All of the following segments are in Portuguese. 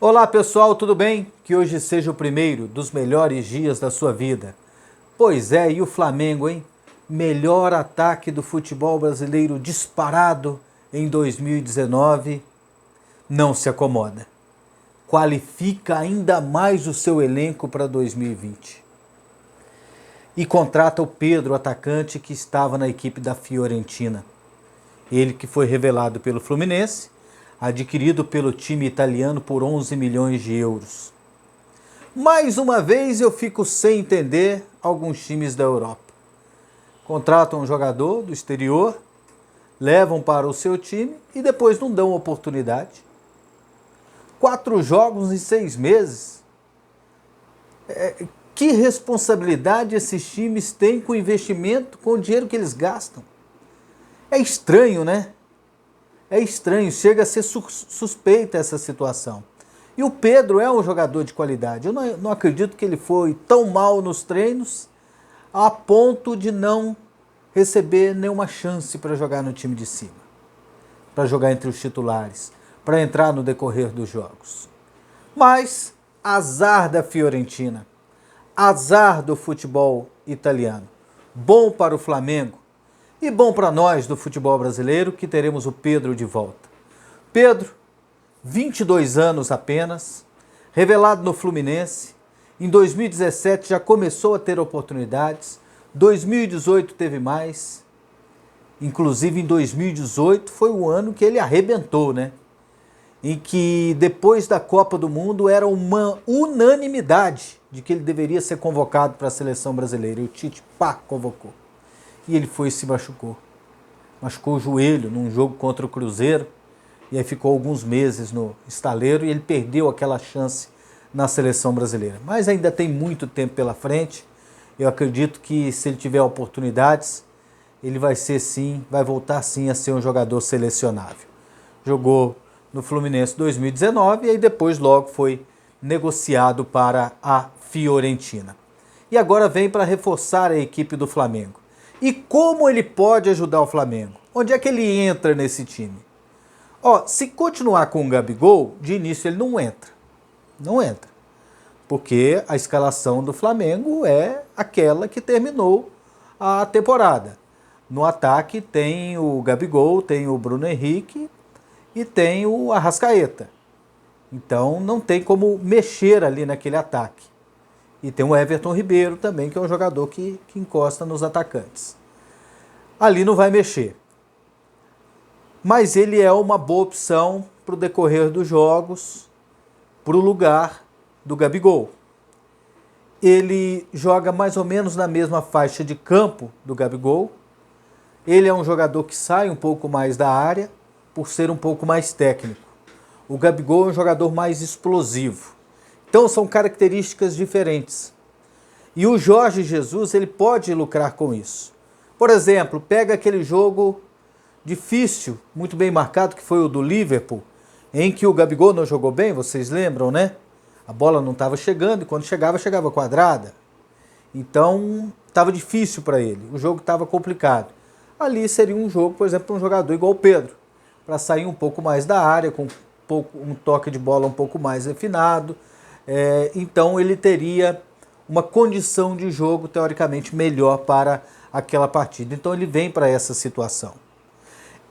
Olá pessoal, tudo bem? Que hoje seja o primeiro dos melhores dias da sua vida. Pois é, e o Flamengo, hein? Melhor ataque do futebol brasileiro disparado em 2019. Não se acomoda. Qualifica ainda mais o seu elenco para 2020. E contrata o Pedro, atacante que estava na equipe da Fiorentina. Ele que foi revelado pelo Fluminense, adquirido pelo time italiano por 11 milhões de euros. Mais uma vez eu fico sem entender alguns times da Europa. Contratam um jogador do exterior, levam para o seu time e depois não dão oportunidade. 4 jogos em 6 meses. Que responsabilidade esses times têm com o investimento, com o dinheiro que eles gastam? É estranho, né? É estranho, chega a ser suspeita essa situação. E o Pedro é um jogador de qualidade. Eu não acredito que ele foi tão mal nos treinos a ponto de não receber nenhuma chance para jogar no time de cima, para jogar entre os titulares, para entrar no decorrer dos jogos. Mas azar da Fiorentina, azar do futebol italiano. Bom para o Flamengo e bom para nós do futebol brasileiro que teremos o Pedro de volta. Pedro, 22 anos apenas, revelado no Fluminense, em 2017 já começou a ter oportunidades, 2018 teve mais, inclusive em 2018 foi o ano que ele arrebentou, né? Em que depois da Copa do Mundo era uma unanimidade de que ele deveria ser convocado para a seleção brasileira. E o Tite, convocou. E ele foi e se machucou. Machucou o joelho num jogo contra o Cruzeiro. E aí ficou alguns meses no estaleiro e ele perdeu aquela chance na seleção brasileira. Mas ainda tem muito tempo pela frente. Eu acredito que se ele tiver oportunidades, ele vai voltar sim a ser um jogador selecionável. Jogou no Fluminense 2019 e aí depois logo foi negociado para a Fiorentina. E agora vem para reforçar a equipe do Flamengo. E como ele pode ajudar o Flamengo? Onde é que ele entra nesse time? Se continuar com o Gabigol, de início ele não entra. Não entra. Porque a escalação do Flamengo é aquela que terminou a temporada. No ataque tem o Gabigol, tem o Bruno Henrique e tem o Arrascaeta. Então não tem como mexer ali naquele ataque. E tem o Everton Ribeiro também, que é um jogador que encosta nos atacantes. Ali não vai mexer. Mas ele é uma boa opção para o decorrer dos jogos, para o lugar do Gabigol. Ele joga mais ou menos na mesma faixa de campo do Gabigol. Ele é um jogador que sai um pouco mais da área, por ser um pouco mais técnico. O Gabigol é um jogador mais explosivo. Então são características diferentes. E o Jorge Jesus ele pode lucrar com isso. Por exemplo, pega aquele jogo difícil, muito bem marcado, que foi o do Liverpool, em que o Gabigol não jogou bem, vocês lembram, né? A bola não estava chegando e quando chegava quadrada. Então estava difícil para ele, o jogo estava complicado. Ali seria um jogo, por exemplo, para um jogador igual o Pedro, para sair um pouco mais da área, com um toque de bola um pouco mais refinado. Então ele teria uma condição de jogo teoricamente melhor para aquela partida. Então ele vem para essa situação.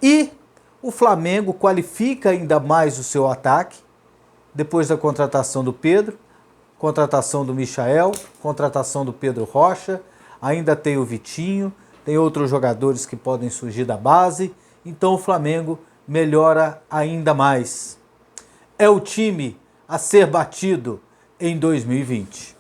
E o Flamengo qualifica ainda mais o seu ataque, depois da contratação do Pedro, contratação do Michael, contratação do Pedro Rocha, ainda tem o Vitinho, tem outros jogadores que podem surgir da base, então o Flamengo melhora ainda mais. É o time a ser batido em 2020.